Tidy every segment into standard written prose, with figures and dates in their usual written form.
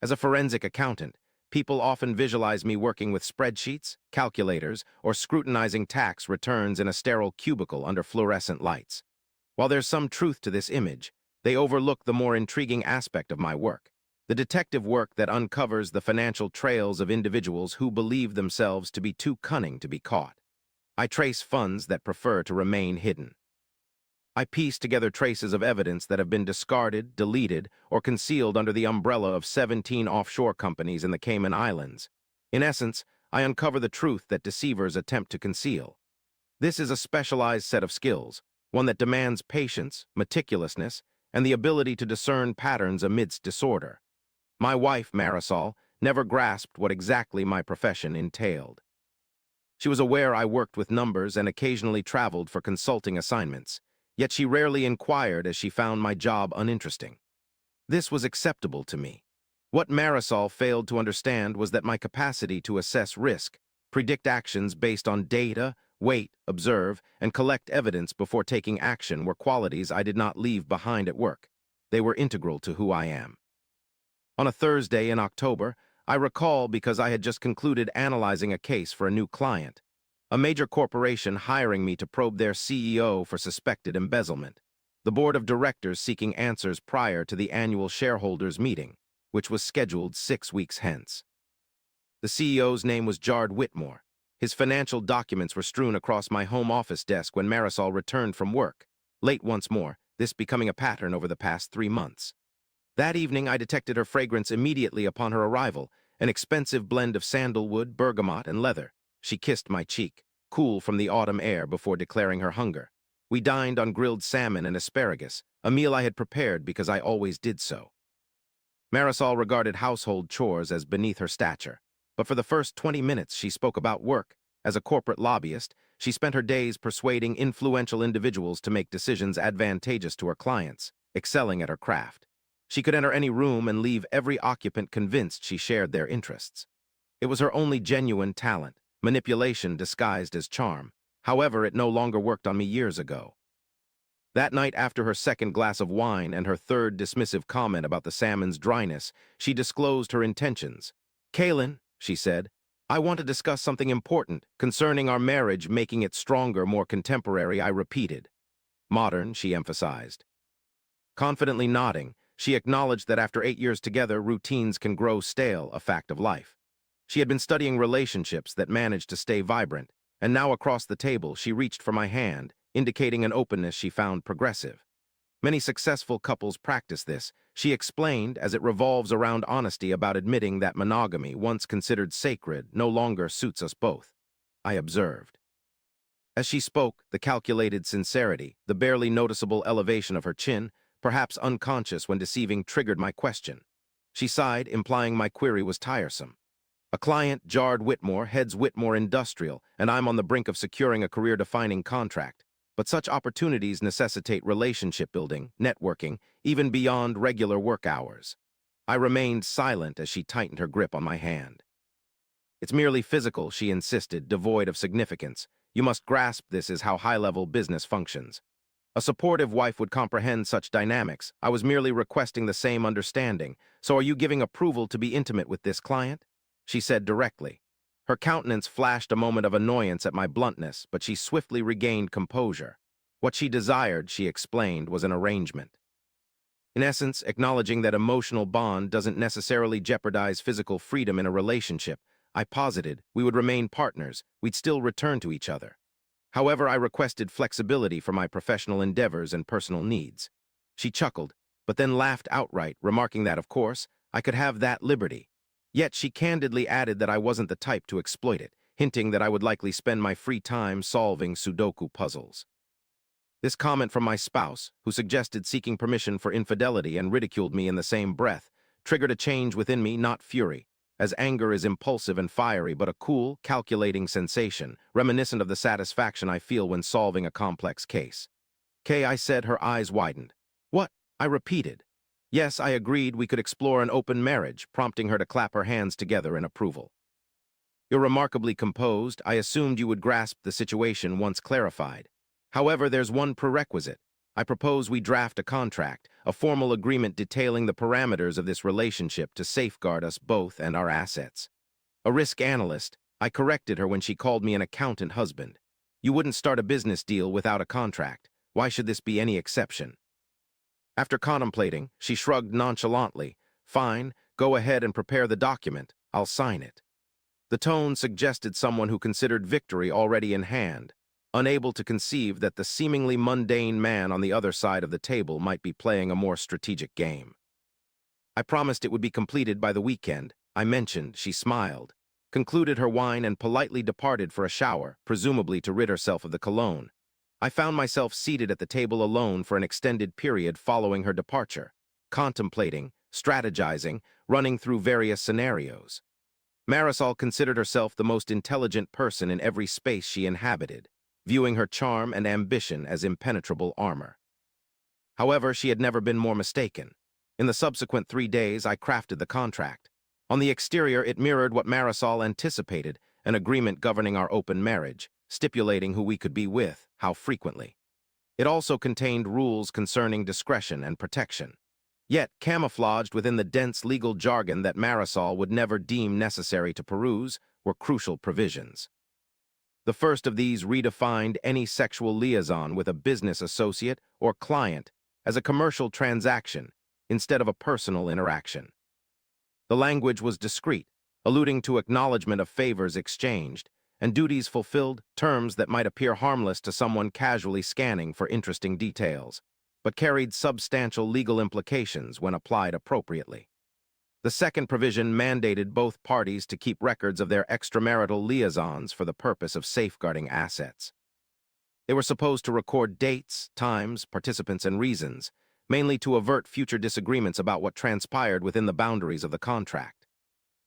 As a forensic accountant, people often visualize me working with spreadsheets, calculators, or scrutinizing tax returns in a sterile cubicle under fluorescent lights. While there's some truth to this image, they overlook the more intriguing aspect of my work, the detective work that uncovers the financial trails of individuals who believe themselves to be too cunning to be caught. I trace funds that prefer to remain hidden. I piece together traces of evidence that have been discarded, deleted, or concealed under the umbrella of 17 offshore companies in the Cayman Islands. In essence, I uncover the truth that deceivers attempt to conceal. This is a specialized set of skills, one that demands patience, meticulousness, and the ability to discern patterns amidst disorder. My wife, Marisol, never grasped what exactly my profession entailed. She was aware I worked with numbers and occasionally traveled for consulting assignments, yet she rarely inquired as she found my job uninteresting. This was acceptable to me. What Marisol failed to understand was that my capacity to assess risk, predict actions based on data, wait, observe, and collect evidence before taking action were qualities I did not leave behind at work. They were integral to who I am. On a Thursday in October, I recall because I had just concluded analyzing a case for a new client, a major corporation hiring me to probe their CEO for suspected embezzlement, the board of directors seeking answers prior to the annual shareholders meeting, which was scheduled 6 weeks hence. The CEO's name was Jard Whitmore. His financial documents were strewn across my home office desk when Marisol returned from work, late once more, this becoming a pattern over the past 3 months. That evening, I detected her fragrance immediately upon her arrival, an expensive blend of sandalwood, bergamot, and leather. She kissed my cheek, cool from the autumn air, before declaring her hunger. We dined on grilled salmon and asparagus, a meal I had prepared because I always did so. Marisol regarded household chores as beneath her stature, but for the first 20 minutes she spoke about work. As a corporate lobbyist, she spent her days persuading influential individuals to make decisions advantageous to her clients, excelling at her craft. She could enter any room and leave every occupant convinced she shared their interests. It was her only genuine talent, manipulation disguised as charm. However, it no longer worked on me years ago. That night, after her second glass of wine and her third dismissive comment about the salmon's dryness, she disclosed her intentions. "Kaylin," she said, "I want to discuss something important concerning our marriage, making it stronger, more contemporary," I repeated. "Modern," she emphasized. Confidently nodding, she acknowledged that after 8 years together, routines can grow stale, a fact of life. She had been studying relationships that managed to stay vibrant, and now across the table she reached for my hand, indicating an openness she found progressive. Many successful couples practice this, she explained, as it revolves around honesty about admitting that monogamy, once considered sacred, no longer suits us both. I observed. As she spoke, the calculated sincerity, the barely noticeable elevation of her chin, perhaps unconscious when deceiving, triggered my question. She sighed, implying my query was tiresome. A client, Jard Whitmore, heads Whitmore Industrial, and I'm on the brink of securing a career-defining contract. But such opportunities necessitate relationship building, networking, even beyond regular work hours. I remained silent as she tightened her grip on my hand. "It's merely physical," she insisted, devoid of significance. "You must grasp this is how high-level business functions." A supportive wife would comprehend such dynamics. I was merely requesting the same understanding. "So are you giving approval to be intimate with this client?" she said directly. Her countenance flashed a moment of annoyance at my bluntness, but she swiftly regained composure. What she desired, she explained, was an arrangement. In essence, acknowledging that emotional bond doesn't necessarily jeopardize physical freedom in a relationship, I posited we would remain partners, we'd still return to each other. However, I requested flexibility for my professional endeavors and personal needs. She chuckled, but then laughed outright, remarking that, of course, I could have that liberty. Yet she candidly added that I wasn't the type to exploit it, hinting that I would likely spend my free time solving Sudoku puzzles. This comment from my spouse, who suggested seeking permission for infidelity and ridiculed me in the same breath, triggered a change within me, not fury, as anger is impulsive and fiery, but a cool, calculating sensation, reminiscent of the satisfaction I feel when solving a complex case. "Kay," I said, her eyes widened. "What?" I repeated. Yes, I agreed we could explore an open marriage, prompting her to clap her hands together in approval. "You're remarkably composed. I assumed you would grasp the situation once clarified. However, there's one prerequisite. I propose we draft a contract, a formal agreement detailing the parameters of this relationship to safeguard us both and our assets. A risk analyst, I corrected her when she called me an accountant husband. You wouldn't start a business deal without a contract. Why should this be any exception? After contemplating, she shrugged nonchalantly. Fine, go ahead and prepare the document. I'll sign it. The tone suggested someone who considered victory already in hand, unable to conceive that the seemingly mundane man on the other side of the table might be playing a more strategic game. I promised it would be completed by the weekend. I mentioned, she smiled, concluded her wine and politely departed for a shower, presumably to rid herself of the cologne. I found myself seated at the table alone for an extended period following her departure, contemplating, strategizing, running through various scenarios. Marisol considered herself the most intelligent person in every space she inhabited, viewing her charm and ambition as impenetrable armor. However, she had never been more mistaken. In the subsequent 3 days, I crafted the contract. On the exterior, it mirrored what Marisol anticipated, an agreement governing our open marriage, stipulating who we could be with, how frequently. It also contained rules concerning discretion and protection. Yet, camouflaged within the dense legal jargon that Marisol would never deem necessary to peruse, were crucial provisions. The first of these redefined any sexual liaison with a business associate or client as a commercial transaction instead of a personal interaction. The language was discreet, alluding to acknowledgement of favors exchanged and duties fulfilled, terms that might appear harmless to someone casually scanning for interesting details, but carried substantial legal implications when applied appropriately. The second provision mandated both parties to keep records of their extramarital liaisons for the purpose of safeguarding assets. They were supposed to record dates, times, participants, and reasons, mainly to avert future disagreements about what transpired within the boundaries of the contract.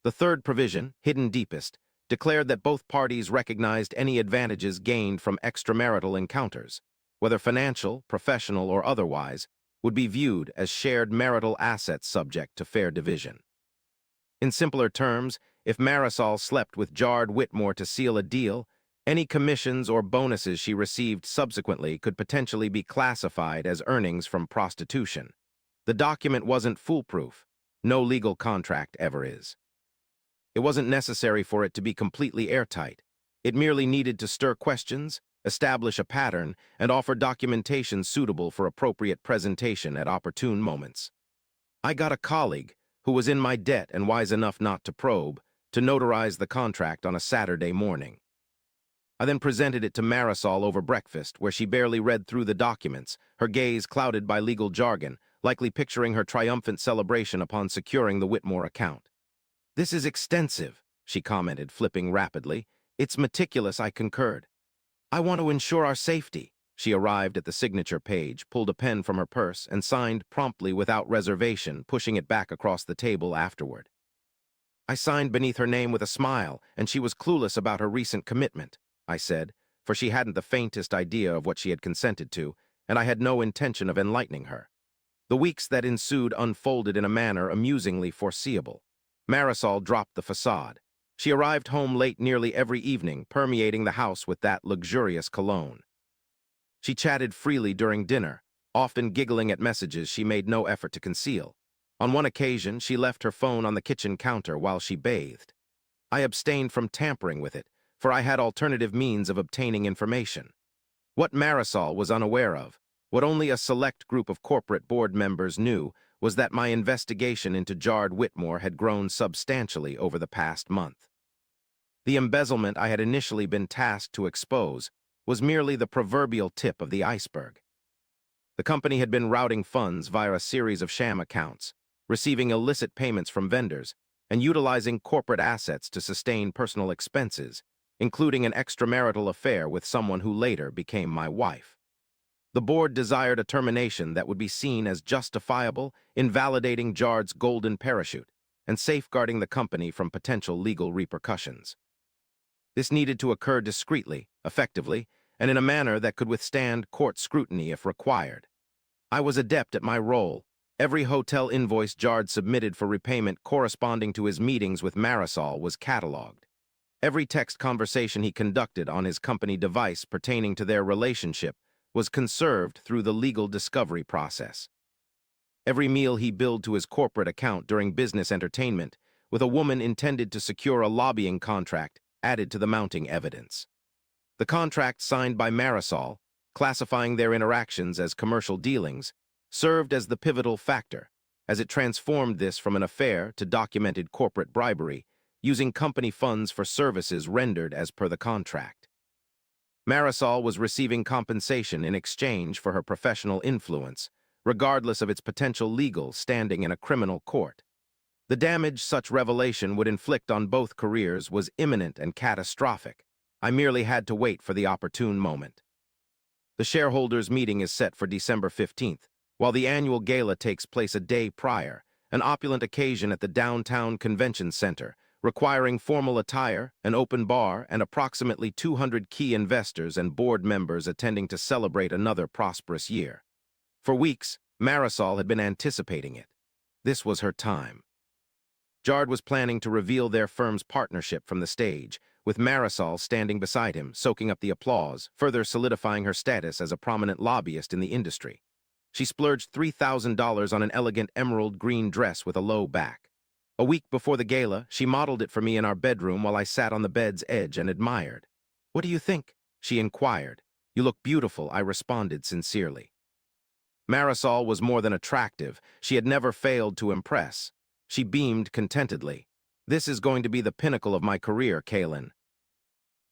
The third provision, hidden deepest, declared that both parties recognized any advantages gained from extramarital encounters, whether financial, professional, or otherwise, would be viewed as shared marital assets subject to fair division. In simpler terms, if Marisol slept with Jard Whitmore to seal a deal, any commissions or bonuses she received subsequently could potentially be classified as earnings from prostitution. The document wasn't foolproof. No legal contract ever is. It wasn't necessary for it to be completely airtight. It merely needed to stir questions, establish a pattern, and offer documentation suitable for appropriate presentation at opportune moments. I got a colleague, who was in my debt and wise enough not to probe, to notarize the contract on a Saturday morning. I then presented it to Marisol over breakfast, where she barely read through the documents, her gaze clouded by legal jargon, likely picturing her triumphant celebration upon securing the Whitmore account. "This is extensive," she commented, flipping rapidly. "It's meticulous," I concurred. "I want to ensure our safety." She arrived at the signature page, pulled a pen from her purse, and signed promptly without reservation, pushing it back across the table afterward. I signed beneath her name with a smile, and she was clueless about her recent commitment, I said, for she hadn't the faintest idea of what she had consented to, and I had no intention of enlightening her. The weeks that ensued unfolded in a manner amusingly foreseeable. Marisol dropped the facade. She arrived home late nearly every evening, permeating the house with that luxurious cologne. She chatted freely during dinner, often giggling at messages she made no effort to conceal. On one occasion, she left her phone on the kitchen counter while she bathed. I abstained from tampering with it, for I had alternative means of obtaining information. What Marisol was unaware of, what only a select group of corporate board members knew, was that my investigation into Jard Whitmore had grown substantially over the past month. The embezzlement I had initially been tasked to expose was merely the proverbial tip of the iceberg. The company had been routing funds via a series of sham accounts, receiving illicit payments from vendors, and utilizing corporate assets to sustain personal expenses, including an extramarital affair with someone who later became my wife. The board desired a termination that would be seen as justifiable, invalidating Jard's golden parachute, and safeguarding the company from potential legal repercussions. This needed to occur discreetly, effectively, and in a manner that could withstand court scrutiny if required. I was adept at my role. Every hotel invoice Jard submitted for repayment corresponding to his meetings with Marisol was cataloged. Every text conversation he conducted on his company device pertaining to their relationship was conserved through the legal discovery process. Every meal he billed to his corporate account during business entertainment, with a woman intended to secure a lobbying contract added to the mounting evidence. The contract signed by Marisol, classifying their interactions as commercial dealings, served as the pivotal factor, as it transformed this from an affair to documented corporate bribery, using company funds for services rendered as per the contract. Marisol was receiving compensation in exchange for her professional influence, regardless of its potential legal standing in a criminal court. The damage such revelation would inflict on both careers was imminent and catastrophic. I merely had to wait for the opportune moment. The shareholders' meeting is set for December 15th, while the annual gala takes place a day prior, an opulent occasion at the downtown convention center, requiring formal attire, an open bar, and approximately 200 key investors and board members attending to celebrate another prosperous year. For weeks, Marisol had been anticipating it. This was her time. Jard was planning to reveal their firm's partnership from the stage, with Marisol standing beside him, soaking up the applause, further solidifying her status as a prominent lobbyist in the industry. She splurged $3,000 on an elegant emerald green dress with a low back. A week before the gala, she modeled it for me in our bedroom while I sat on the bed's edge and admired. "What do you think?" she inquired. "You look beautiful," I responded sincerely. Marisol was more than attractive. She had never failed to impress. She beamed contentedly. "This is going to be the pinnacle of my career, Kaylin.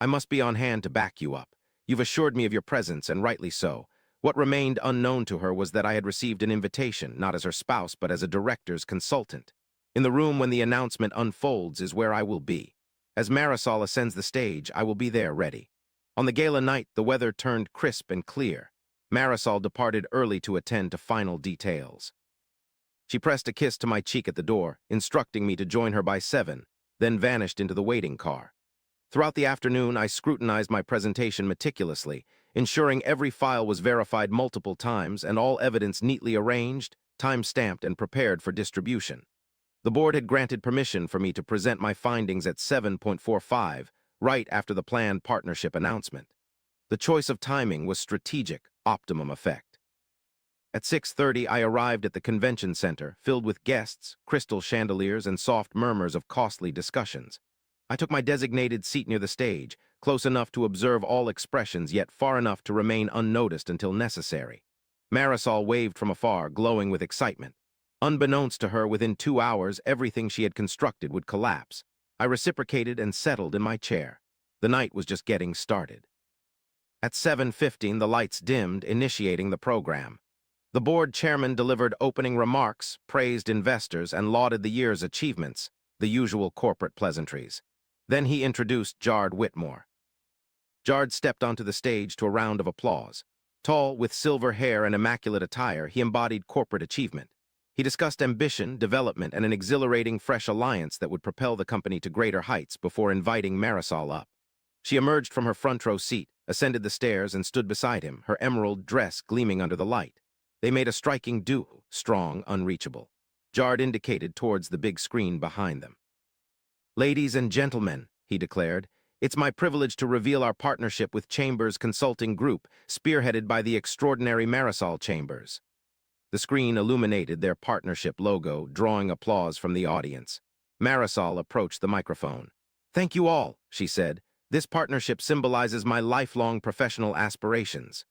I must be on hand to back you up. You've assured me of your presence, and rightly so." What remained unknown to her was that I had received an invitation, not as her spouse, but as a director's consultant. In the room when the announcement unfolds is where I will be. As Marisol ascends the stage, I will be there ready. On the gala night, the weather turned crisp and clear. Marisol departed early to attend to final details. She pressed a kiss to my cheek at the door, instructing me to join her by 7, then vanished into the waiting car. Throughout the afternoon, I scrutinized my presentation meticulously, ensuring every file was verified multiple times and all evidence neatly arranged, time-stamped, and prepared for distribution. The board had granted permission for me to present my findings at 7:45, right after the planned partnership announcement. The choice of timing was strategic, optimum effect. At 6:30, I arrived at the convention center, filled with guests, crystal chandeliers, and soft murmurs of costly discussions. I took my designated seat near the stage, close enough to observe all expressions, yet far enough to remain unnoticed until necessary. Marisol waved from afar, glowing with excitement. Unbeknownst to her, within 2 hours, everything she had constructed would collapse. I reciprocated and settled in my chair. The night was just getting started. At 7:15, the lights dimmed, initiating the program. The board chairman delivered opening remarks, praised investors, and lauded the year's achievements, the usual corporate pleasantries. Then he introduced Jard Whitmore. Jard stepped onto the stage to a round of applause. Tall, with silver hair and immaculate attire, he embodied corporate achievement. He discussed ambition, development, and an exhilarating fresh alliance that would propel the company to greater heights before inviting Marisol up. She emerged from her front row seat, ascended the stairs, and stood beside him, her emerald dress gleaming under the light. They made a striking duo, strong, unreachable. Jard indicated towards the big screen behind them. "Ladies and gentlemen," he declared, "it's my privilege to reveal our partnership with Chambers Consulting Group, spearheaded by the extraordinary Marisol Chambers." The screen illuminated their partnership logo, drawing applause from the audience. Marisol approached the microphone. "Thank you all," she said. "This partnership symbolizes my lifelong professional aspirations.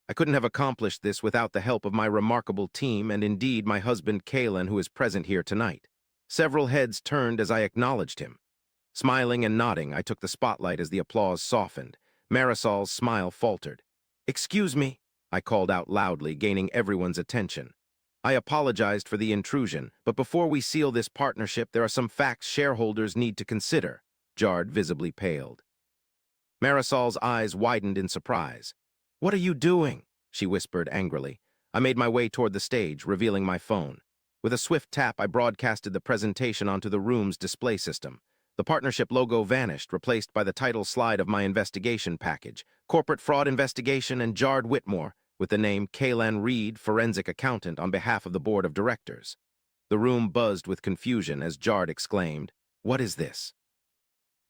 I couldn't have accomplished this without the help of my remarkable team and indeed my husband Kaylin, who is present here tonight." Several heads turned as I acknowledged him. Smiling and nodding, I took the spotlight as the applause softened. Marisol's smile faltered. "Excuse me," I called out loudly, gaining everyone's attention. "I apologized for the intrusion, but before we seal this partnership, there are some facts shareholders need to consider." Jard visibly paled. Marisol's eyes widened in surprise. "What are you doing?" she whispered angrily. I made my way toward the stage, revealing my phone. With a swift tap, I broadcasted the presentation onto the room's display system. The partnership logo vanished, replaced by the title slide of my investigation package, Corporate Fraud Investigation and Jard Whitmore, with the name Kaylin Reed, Forensic Accountant, on behalf of the Board of Directors. The room buzzed with confusion as Jard exclaimed, "What is this?"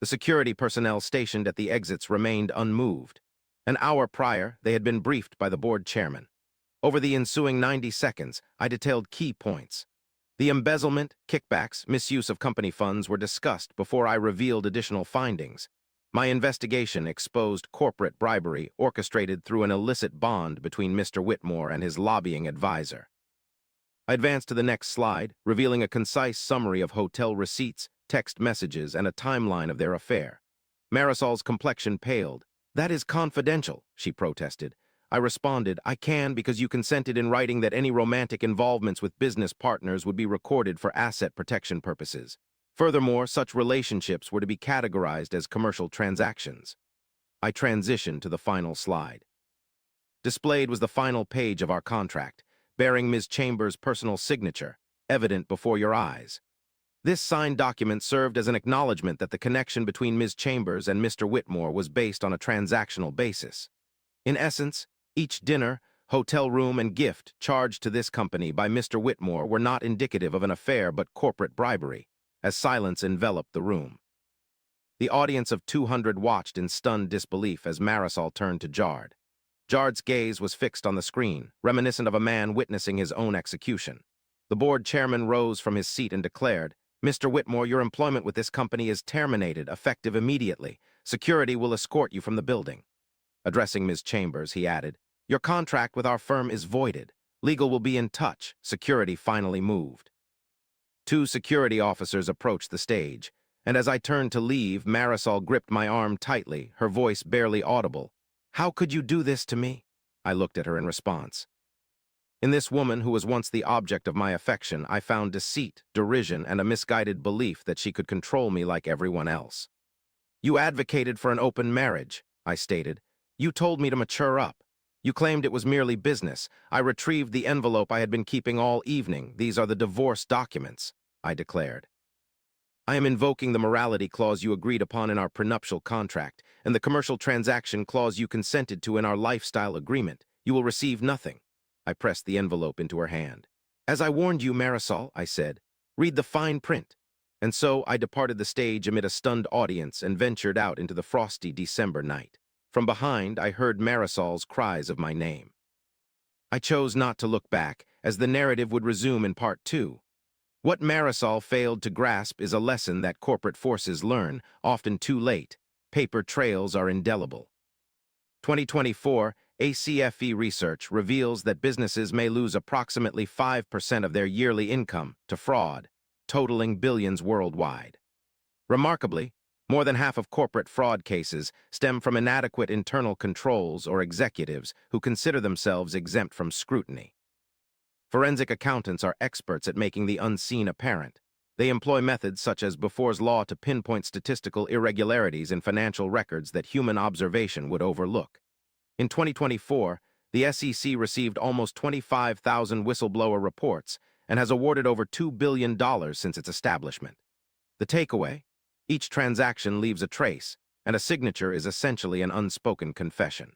The security personnel stationed at the exits remained unmoved. An hour prior, they had been briefed by the board chairman. Over the ensuing 90 seconds, I detailed key points. The embezzlement, kickbacks, misuse of company funds were discussed before I revealed additional findings. My investigation exposed corporate bribery orchestrated through an illicit bond between Mr. Whitmore and his lobbying advisor. I advanced to the next slide, revealing a concise summary of hotel receipts, text messages, and a timeline of their affair. Marisol's complexion paled. "That is confidential," she protested. I responded, "I can because you consented in writing that any romantic involvements with business partners would be recorded for asset protection purposes. Furthermore, such relationships were to be categorized as commercial transactions." I transitioned to the final slide. Displayed was the final page of our contract, bearing Ms. Chambers' personal signature, evident before your eyes. This signed document served as an acknowledgement that the connection between Ms. Chambers and Mr. Whitmore was based on a transactional basis. In essence, each dinner, hotel room, and gift charged to this company by Mr. Whitmore were not indicative of an affair but corporate bribery, as silence enveloped the room. The audience of 200 watched in stunned disbelief as Marisol turned to Jard. Jard's gaze was fixed on the screen, reminiscent of a man witnessing his own execution. The board chairman rose from his seat and declared, "Mr. Whitmore, your employment with this company is terminated, effective immediately. Security will escort you from the building." Addressing Ms. Chambers, he added, "Your contract with our firm is voided. Legal will be in touch." Security finally moved. Two security officers approached the stage, and as I turned to leave, Marisol gripped my arm tightly, her voice barely audible. "How could you do this to me?" I looked at her in response. In this woman who was once the object of my affection, I found deceit, derision, and a misguided belief that she could control me like everyone else. "You advocated for an open marriage," I stated. "You told me to mature up. You claimed it was merely business. I retrieved the envelope I had been keeping all evening. These are the divorce documents," I declared. "I am invoking the morality clause you agreed upon in our prenuptial contract, and the commercial transaction clause you consented to in our lifestyle agreement. You will receive nothing." I pressed the envelope into her hand. "As I warned you, Marisol," I said, "read the fine print." And so I departed the stage amid a stunned audience and ventured out into the frosty December night. From behind, I heard Marisol's cries of my name. I chose not to look back, as the narrative would resume in part 2. What Marisol failed to grasp is a lesson that corporate forces learn, often too late. Paper trails are indelible. 2024 ACFE research reveals that businesses may lose approximately 5% of their yearly income to fraud, totaling billions worldwide. Remarkably, more than half of corporate fraud cases stem from inadequate internal controls or executives who consider themselves exempt from scrutiny. Forensic accountants are experts at making the unseen apparent. They employ methods such as Before's law to pinpoint statistical irregularities in financial records that human observation would overlook. In 2024, the SEC received almost 25,000 whistleblower reports and has awarded over $2 billion since its establishment. The takeaway? Each transaction leaves a trace, and a signature is essentially an unspoken confession.